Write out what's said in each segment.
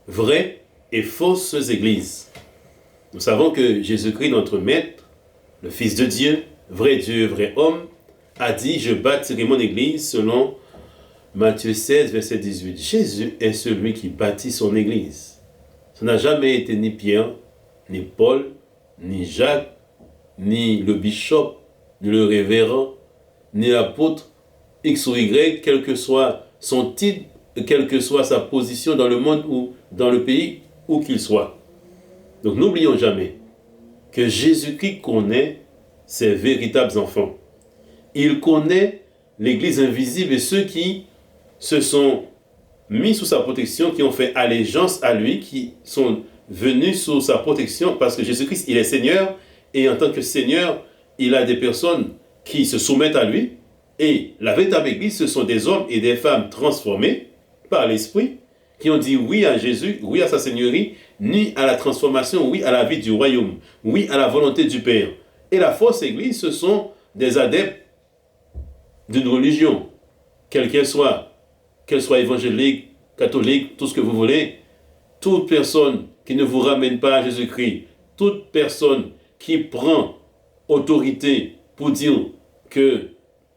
vraies et fausses églises. Nous savons que Jésus-Christ, notre Maître, le Fils de Dieu, vrai homme, a dit « Je bâtirai mon église » selon Matthieu 16, verset 18. Jésus est celui qui bâtit son église. Ce n'a jamais été ni Pierre, ni Paul, ni Jacques, ni le bishop, ni le révérend, ni l'apôtre X ou Y, quel que soit son titre, quelle que soit sa position dans le monde ou dans le pays, où qu'il soit. Donc n'oublions jamais que Jésus-Christ connaît ses véritables enfants. Il connaît l'Église invisible et ceux qui se sont mis sous sa protection, qui ont fait allégeance à lui, qui sont venus sous sa protection parce que Jésus-Christ, il est Seigneur et en tant que Seigneur, il a des personnes qui se soumettent à lui et la véritable Église, ce sont des hommes et des femmes transformés par l'Esprit qui ont dit oui à Jésus, oui à sa Seigneurie, ni à la transformation, oui à la vie du royaume, oui à la volonté du Père. Et la fausse Église, ce sont des adeptes d'une religion, quelle qu'elle soit évangélique, catholique, tout ce que vous voulez. Toute personne qui ne vous ramène pas à Jésus-Christ, toute personne qui prend autorité pour dire que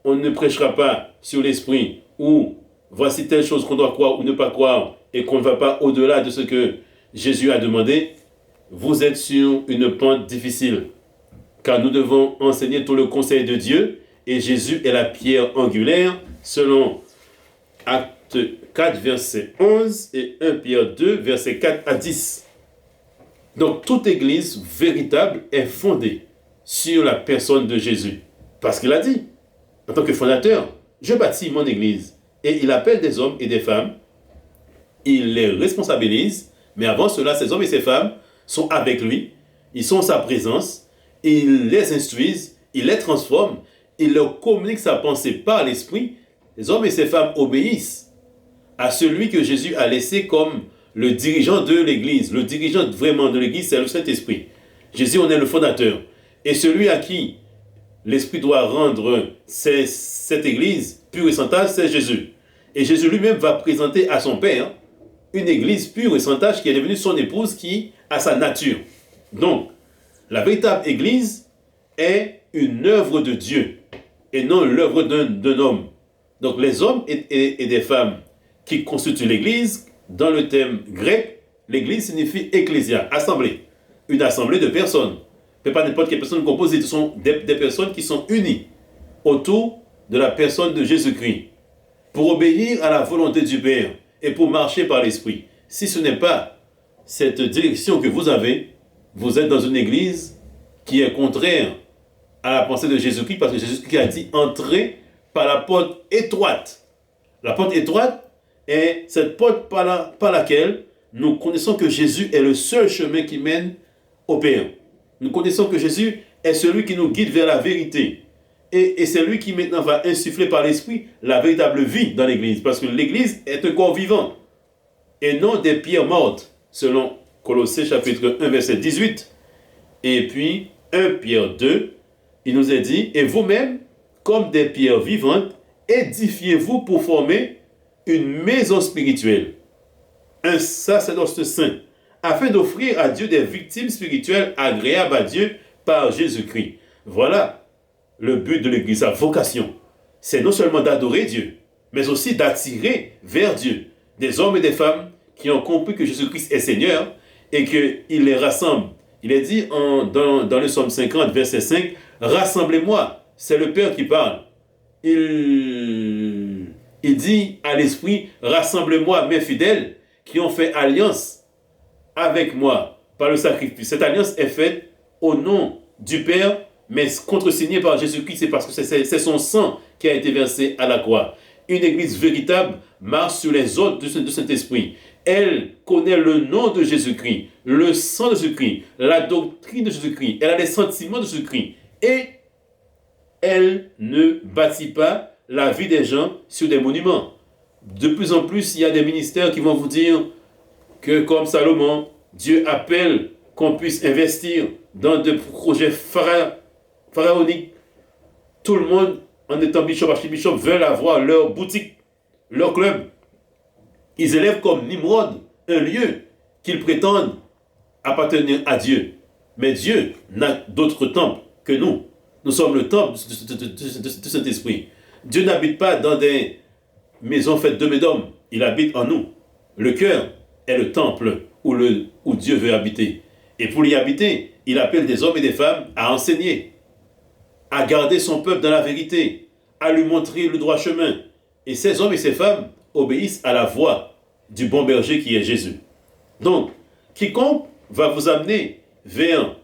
on ne prêchera pas sur l'esprit ou voici telle chose qu'on doit croire ou ne pas croire et qu'on ne va pas au-delà de ce que Jésus a demandé, vous êtes sur une pente difficile. Car nous devons enseigner tout le conseil de Dieu et Jésus est la pierre angulaire selon Acte 4, verset 11 et 1 Pierre 2, verset 4 à 10. Donc toute église véritable est fondée sur la personne de Jésus. Parce qu'il a dit, en tant que fondateur, je bâtis mon église. Et il appelle des hommes et des femmes, il les responsabilise, mais avant cela, ces hommes et ces femmes sont avec lui, ils sont en sa présence, il les instruise, il les transforme, il leur communique sa pensée par l'esprit. Les hommes et ces femmes obéissent à celui que Jésus a laissé comme le dirigeant de l'église. Le dirigeant vraiment de l'église, c'est le Saint-Esprit. Jésus en est le fondateur. Et celui à qui l'Esprit doit rendre cette église pure et sans tache, c'est Jésus. Et Jésus lui-même va présenter à son Père une église pure et sans tache qui est devenue son épouse, qui a sa nature. Donc, la véritable église est une œuvre de Dieu et non l'œuvre d'un homme. Donc, les hommes et des femmes qui constituent l'église, dans le thème grec, l'église signifie ecclésia, assemblée. Une assemblée de personnes. Ce n'est pas n'importe quelle personne composée, ce sont des personnes qui sont unies autour de la personne de Jésus-Christ pour obéir à la volonté du Père et pour marcher par l'Esprit. Si ce n'est pas cette direction que vous avez, vous êtes dans une église qui est contraire à la pensée de Jésus-Christ, parce que Jésus-Christ a dit « Entrez par la porte étroite ». La porte étroite est cette porte par laquelle nous connaissons que Jésus est le seul chemin qui mène au Père. Nous connaissons que Jésus est celui qui nous guide vers la vérité. Et c'est lui qui maintenant va insuffler par l'Esprit la véritable vie dans l'Église. Parce que l'Église est un corps vivant et non des pierres mortes, selon Colossiens chapitre 1, verset 18. Et puis 1 Pierre 2, il nous est dit « Et vous-même, comme des pierres vivantes, édifiez-vous pour former une maison spirituelle, un sacerdoce saint, afin d'offrir à Dieu des victimes spirituelles agréables à Dieu par Jésus-Christ. » Voilà le but de l'Église, sa vocation. C'est non seulement d'adorer Dieu, mais aussi d'attirer vers Dieu des hommes et des femmes qui ont compris que Jésus-Christ est Seigneur et qu'il les rassemble. Il est dit dans le psaume 50, verset 5, « Rassemblez-moi », c'est le Père qui parle. Il dit à l'Esprit, « Rassemblez-moi mes fidèles qui ont fait alliance avec moi par le sacrifice. » Cette alliance est faite au nom du Père, mais contresignée par Jésus-Christ, c'est parce que c'est son sang qui a été versé à la croix. Une église véritable marche sur les ordres du Saint-Esprit. Elle connaît le nom de Jésus-Christ, le sang de Jésus-Christ, la doctrine de Jésus-Christ, elle a les sentiments de Jésus-Christ. Et elle ne bâtit pas la vie des gens sur des monuments. De plus en plus, il y a des ministères qui vont vous dire que comme Salomon, Dieu appelle qu'on puisse investir dans des projets pharaoniques. Tout le monde, en étant bishop, archibishop, veulent avoir leur boutique, leur club. Ils élèvent comme Nimrod un lieu qu'ils prétendent appartenir à Dieu. Mais Dieu n'a d'autre temple que nous. Nous sommes le temple de cet esprit. Dieu n'habite pas dans des maisons faites d'hommes et d'hommes. Il habite en nous. Le cœur est le temple où Dieu veut habiter. Et pour y habiter, il appelle des hommes et des femmes à enseigner, à garder son peuple dans la vérité, à lui montrer le droit chemin. Et ces hommes et ces femmes obéissent à la voix du bon berger qui est Jésus. Donc, quiconque va vous amener vers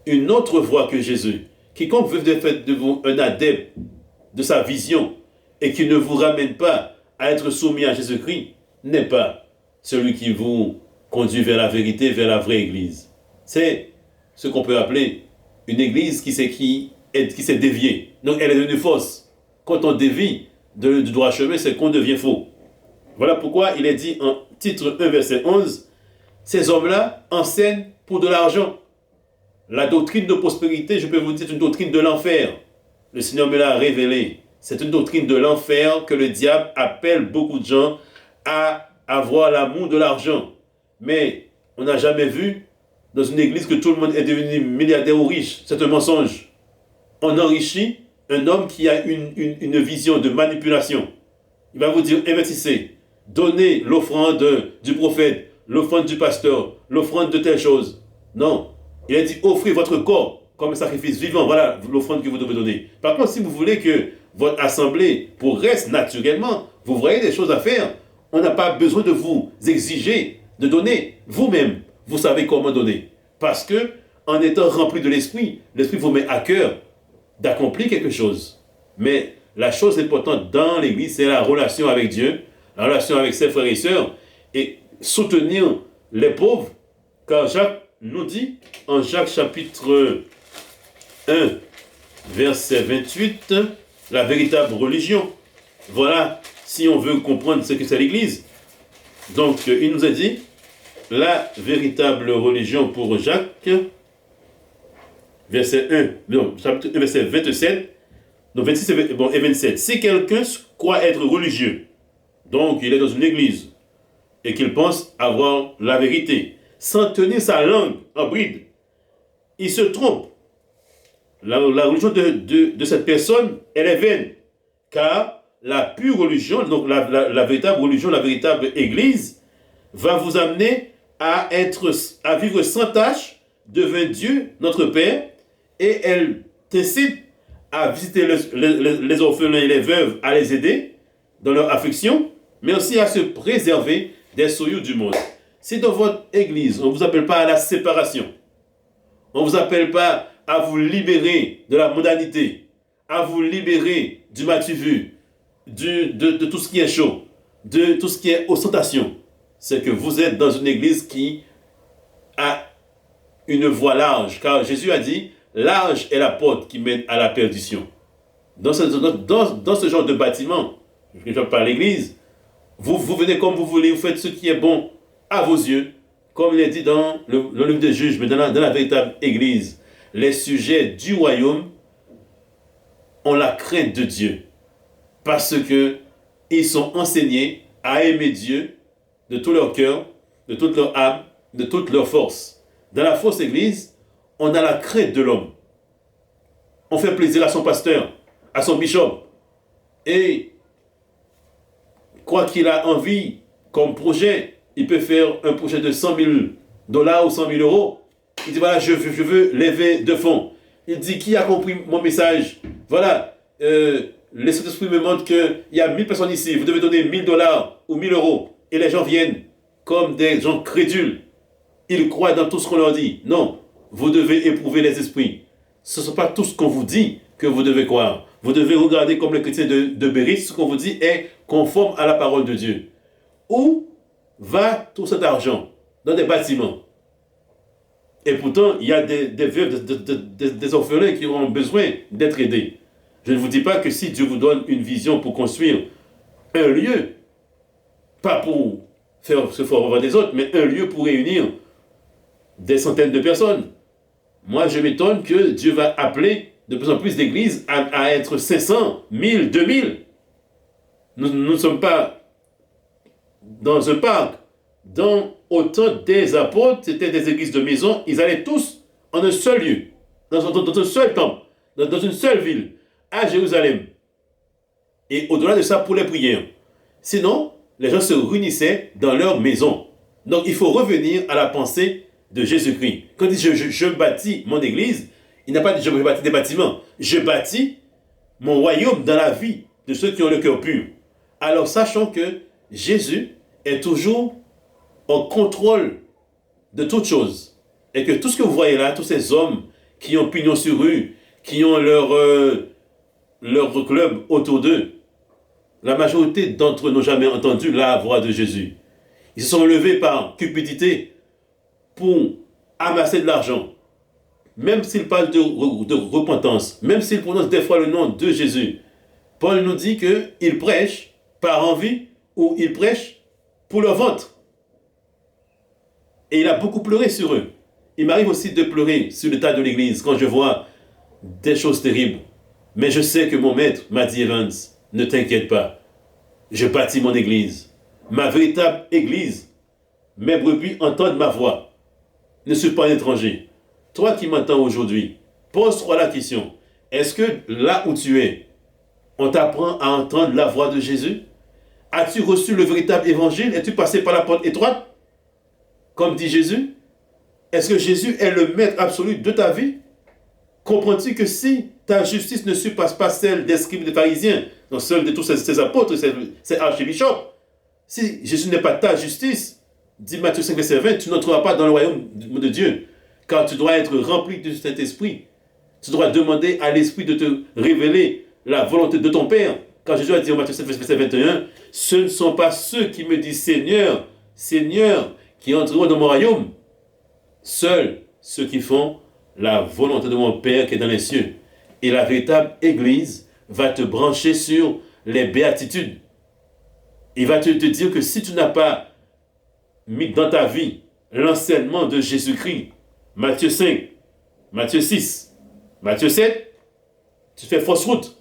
une autre voie que Jésus, quiconque veut faire de vous un adepte de sa vision et qui ne vous ramène pas à être soumis à Jésus-Christ, n'est pas celui qui vous conduit vers la vérité, vers la vraie église. C'est ce qu'on peut appeler une église qui s'est déviée. Donc elle est devenue fausse. Quand on dévie du droit chemin, c'est qu'on devient faux. Voilà pourquoi il est dit en titre 1, verset 11, ces hommes-là enseignent pour de l'argent. La doctrine de prospérité, je peux vous dire, c'est une doctrine de l'enfer. Le Seigneur me l'a révélé. C'est une doctrine de l'enfer que le diable appelle beaucoup de gens à avoir l'amour de l'argent. Mais on n'a jamais vu dans une église que tout le monde est devenu milliardaire ou riche. C'est un mensonge. On enrichit un homme qui a une vision de manipulation. Il va vous dire, investissez, donnez l'offrande du prophète, l'offrande du pasteur, l'offrande de telle chose. Non. Il a dit, offrez votre corps comme un sacrifice vivant. Voilà l'offrande que vous devez donner. Par contre, si vous voulez que votre assemblée progresse naturellement, vous voyez des choses à faire. On n'a pas besoin de vous exiger de donner. Vous-même, vous savez comment donner. Parce que, en étant rempli de l'esprit vous met à cœur d'accomplir quelque chose. Mais la chose importante dans l'église, c'est la relation avec Dieu, la relation avec ses frères et sœurs, et soutenir les pauvres. Car Jacques nous dit, en Jacques chapitre 1, verset 28, la véritable religion. Voilà, si on veut comprendre ce que c'est l'église. Donc, il nous a dit, la véritable religion pour Jacques, verset 1, non, chapitre 1, verset 27, donc 26 et 27. Si quelqu'un croit être religieux, donc il est dans une église, et qu'il pense avoir la vérité, sans tenir sa langue en bride, il se trompe. La religion de cette personne, elle est vaine, car la pure religion, donc la véritable religion, la véritable église, va vous amener à vivre sans tâche devant Dieu, notre Père, et elle t'incite à visiter les orphelins et les veuves, à les aider dans leur affliction, mais aussi à se préserver des souillures du monde. Si dans votre église, on ne vous appelle pas à la séparation, on ne vous appelle pas à vous libérer de la mondanité, à vous libérer du matu-vu, de tout ce qui est chaud, de tout ce qui est ostentation, c'est que vous êtes dans une église qui a une voie large. Car Jésus a dit, large est la porte qui mène à la perdition. Dans ce genre de bâtiment, je ne parle pas à l'église, vous venez comme vous voulez, vous faites ce qui est bon à vos yeux, comme il est dit dans le livre des Juges, mais dans la véritable église. Les sujets du royaume ont la crainte de Dieu, parce qu'ils sont enseignés à aimer Dieu de tout leur cœur, de toute leur âme, de toute leur force. Dans la fausse église, on a la crainte de l'homme. On fait plaisir à son pasteur, à son bishop, et quoi qu'il a envie comme projet, il peut faire un projet de $100,000 ou 100,000 euros. Il dit, voilà, je veux lever de fonds. Il dit, qui a compris mon message? Voilà, les Saint-Esprit me montrent qu'il y a 1000 personnes ici, vous devez donner $1,000 ou 1,000 euros. Et les gens viennent comme des gens crédules. Ils croient dans tout ce qu'on leur dit. Non, vous devez éprouver les esprits. Ce ne sont pas tout ce qu'on vous dit que vous devez croire. Vous devez regarder comme les chrétiens de Bérit, ce qu'on vous dit est conforme à la parole de Dieu. Où va tout cet argent? Dans des bâtiments. Et pourtant, il y a des veuves, des orphelins qui auront besoin d'être aidés. Je ne vous dis pas que si Dieu vous donne une vision pour construire un lieu, pas pour faire ce faut revoir des autres, mais un lieu pour réunir des centaines de personnes. Moi, je m'étonne que Dieu va appeler de plus en plus d'églises à être 500, 1000, 2000. Nous ne sommes pas dans un parc. au temps des apôtres, c'était des églises de maison, ils allaient tous en un seul lieu, dans un seul temple, dans une seule ville, à Jérusalem. Et au-delà de ça, pour les prières. Sinon, les gens se réunissaient dans leur maison. Donc, il faut revenir à la pensée de Jésus-Christ. Quand il dit je bâtis mon église, il n'a pas dit je bâtis des bâtiments. Je bâtis mon royaume dans la vie de ceux qui ont le cœur pur. Alors, sachant que Jésus est toujours en contrôle de toutes choses. Et que tout ce que vous voyez là, tous ces hommes qui ont pignon sur rue, qui ont leur club autour d'eux, la majorité d'entre eux n'ont jamais entendu la voix de Jésus. Ils se sont levés par cupidité pour amasser de l'argent. Même s'ils parlent de repentance, même s'ils prononcent des fois le nom de Jésus, Paul nous dit qu'ils prêchent par envie ou ils prêchent pour leur ventre. Et il a beaucoup pleuré sur eux. Il m'arrive aussi de pleurer sur l'état de l'église quand je vois des choses terribles. Mais je sais que mon maître m'a dit, Evans, ne t'inquiète pas. Je bâtis mon église. Ma véritable église. Mes brebis entendent ma voix. Ne suis pas un étranger. Toi qui m'entends aujourd'hui, pose-toi la question. Est-ce que là où tu es, on t'apprend à entendre la voix de Jésus? As-tu reçu le véritable évangile? Es-tu passé par la porte étroite? Comme dit Jésus? Est-ce que Jésus est le maître absolu de ta vie? Comprends-tu que si ta justice ne surpasse pas celle des scribes et des pharisiens, donc celle de tous ces apôtres, ces archibishops, si Jésus n'est pas ta justice, dit Matthieu 5, verset 20, tu n'entreras pas dans le royaume de Dieu, car tu dois être rempli de cet esprit. Tu dois demander à l'esprit de te révéler la volonté de ton Père. Quand Jésus a dit en Matthieu 7, verset 21, ce ne sont pas ceux qui me disent Seigneur, Seigneur, qui entreront dans mon royaume. Seuls ceux qui font la volonté de mon Père qui est dans les cieux. Et la véritable Église va te brancher sur les béatitudes. Il va te dire que si tu n'as pas mis dans ta vie l'enseignement de Jésus-Christ, Matthieu 5, Matthieu 6, Matthieu 7, tu fais fausse route.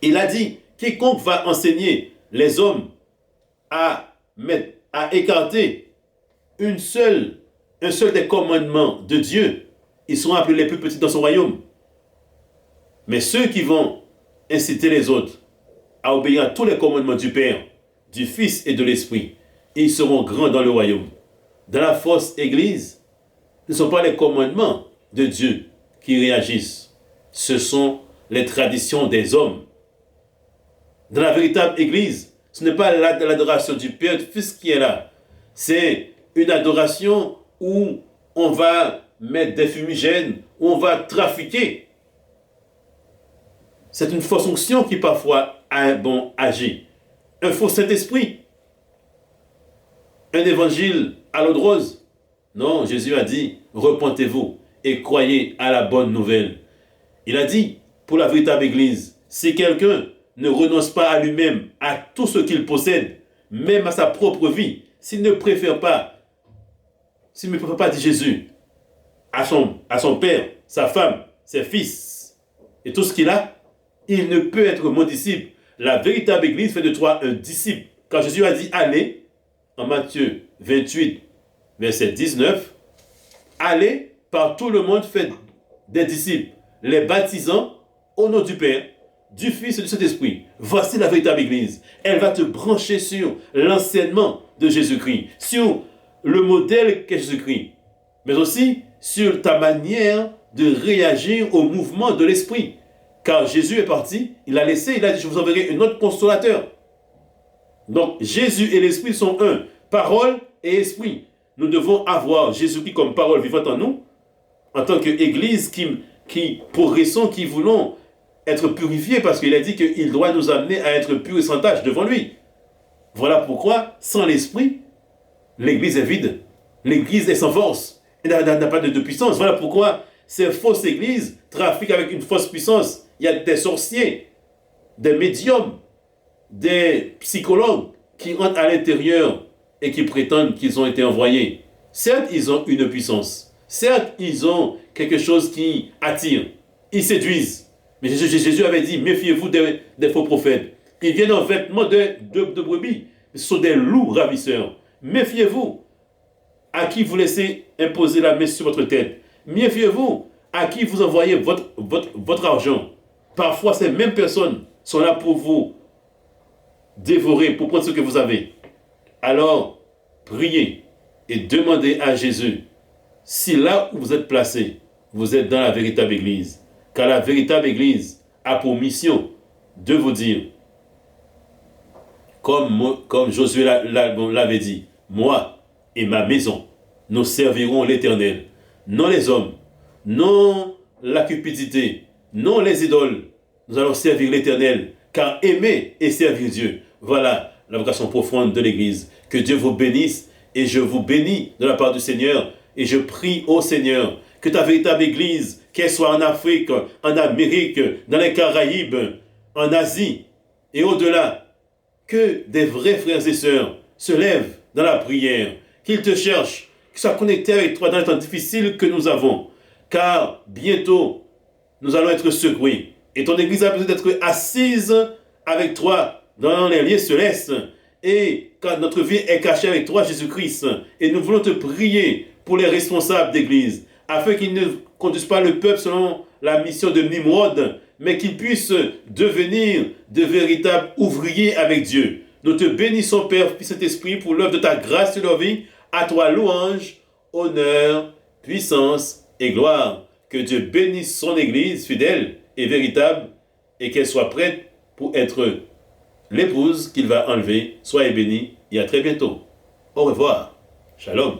Il a dit, quiconque va enseigner les hommes à écarter un seul des commandements de Dieu, ils seront appelés les plus petits dans son royaume. Mais ceux qui vont inciter les autres à obéir à tous les commandements du Père, du Fils et de l'Esprit, ils seront grands dans le royaume. Dans la fausse Église, ce ne sont pas les commandements de Dieu qui réagissent. Ce sont les traditions des hommes. Dans la véritable Église, ce n'est pas l'adoration du Père, du Fils qui est là. C'est une adoration où on va mettre des fumigènes, où on va trafiquer. C'est une fausse onction qui parfois a un bon agit. Un faux Saint-Esprit. Un évangile à l'eau de rose. Non, Jésus a dit, repentez-vous et croyez à la bonne nouvelle. Il a dit, pour la véritable Église, si quelqu'un ne renonce pas à lui-même, à tout ce qu'il possède, même à sa propre vie, s'il ne préfère pas, dit Jésus, à son père, sa femme, ses fils, et tout ce qu'il a, il ne peut être mon disciple. La véritable Église fait de toi un disciple. Quand Jésus a dit allez, en Matthieu 28, verset 19, allez par tout le monde, faites des disciples, les baptisant au nom du Père, du Fils et du Saint-Esprit. Voici la véritable Église. Elle va te brancher sur l'enseignement de Jésus-Christ, sur le modèle qu'est Jésus-Christ, mais aussi sur ta manière de réagir au mouvement de l'Esprit. Car Jésus est parti, il a dit, je vous enverrai un autre consolateur. Donc, Jésus et l'Esprit sont un, parole et esprit. Nous devons avoir Jésus-Christ comme parole vivante en nous, en tant qu'Église qui progressons, qui voulons être purifiés, parce qu'il a dit qu'il doit nous amener à être purs et sans tache devant lui. Voilà pourquoi, sans l'Esprit, l'Église est vide. L'Église est sans force. Elle n'a pas de puissance. Voilà pourquoi ces fausses églises trafiquent avec une fausse puissance. Il y a des sorciers, des médiums, des psychologues qui entrent à l'intérieur et qui prétendent qu'ils ont été envoyés. Certes, ils ont une puissance. Certes, ils ont quelque chose qui attire. Ils séduisent. Mais Jésus avait dit, méfiez-vous des faux prophètes. Ils viennent en vêtements de brebis. Ce sont des loups ravisseurs. Méfiez-vous à qui vous laissez imposer la main sur votre tête. Méfiez-vous à qui vous envoyez votre argent. Parfois, ces mêmes personnes sont là pour vous dévorer, pour prendre ce que vous avez. Alors, priez et demandez à Jésus si là où vous êtes placé, vous êtes dans la véritable Église. Car la véritable Église a pour mission de vous dire, comme Josué l'avait dit, moi et ma maison, nous servirons l'Éternel. Non les hommes, non la cupidité, non les idoles. Nous allons servir l'Éternel, car aimer et servir Dieu, voilà la vocation profonde de l'Église. Que Dieu vous bénisse et je vous bénis de la part du Seigneur. Et je prie au Seigneur que ta véritable Église, qu'elle soit en Afrique, en Amérique, dans les Caraïbes, en Asie et au-delà, que des vrais frères et sœurs se lèvent dans la prière, qu'ils te cherchent, qu'ils soient connectés avec toi dans les temps difficiles que nous avons. Car bientôt, nous allons être secoués. Et ton Église a besoin d'être assise avec toi dans les lieux célestes. Et quand notre vie est cachée avec toi, Jésus-Christ, et nous voulons te prier pour les responsables d'Église, afin qu'ils ne conduisent pas le peuple selon la mission de Nimrod, mais qu'ils puissent devenir de véritables ouvriers avec Dieu. Nous te bénissons, Père, Fils et Saint-Esprit, pour l'œuvre de ta grâce sur leur vie. À toi louange, honneur, puissance et gloire. Que Dieu bénisse son Église fidèle et véritable, et qu'elle soit prête pour être l'épouse qu'il va enlever. Soyez bénis et à très bientôt. Au revoir. Shalom.